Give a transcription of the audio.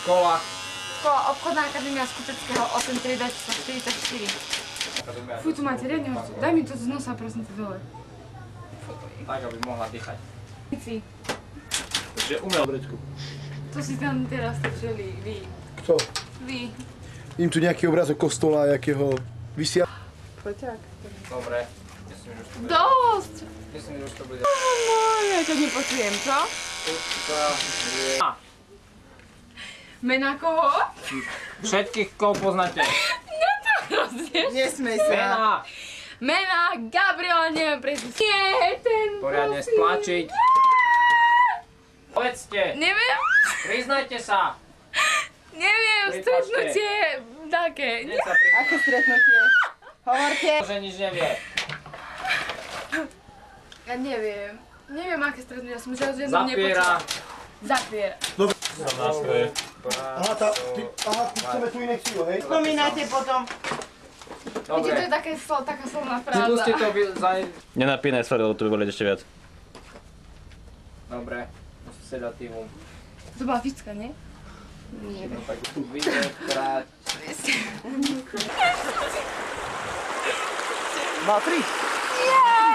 Škola. Škola Obchodná akadémia Skupeckého 8-3-44. Fuj, tu máte riadne horcu. Daj mi to z nosa, prosím ťa, dole. Tak, aby mohla dýchať. Si. Takže umel brečku. To si tam teraz strčeli, vy. Kto? Vy. Im tu nejaký obrázok kostola, jakého vysia. Poťak. Dobre. Myslím, že už to bude. Dosť! Myslím, že už to bude. Ja ťa nepočujem, čo? Mená koho? Všetkých, koho poznáte. Nesmej sa. Mená. Mená Gabriela, neviem presne. Nie, ten... Poriadne stlačiť. Povedzte. Neviem. Priznajte sa. Neviem, Pripáčte. stretnutie také. Hneď sa priznajte. Aké stretnutie? Hovorte. Že nič nevie. Ja neviem. Neviem, aké stretnutie. Ja som už z jednom Zapiera. Zapiera. Aha, ty chceme tú inekciu, hej? Spomínate potom. Viete, to je Dobre. taká slovná fráza. Skúste to Nenapínaj svary, lebo to by boli ešte viac. Dobre. Sedatívum. To bola ficka, nie? Nie. No tak vidieť, krát. Má 3. Yeah!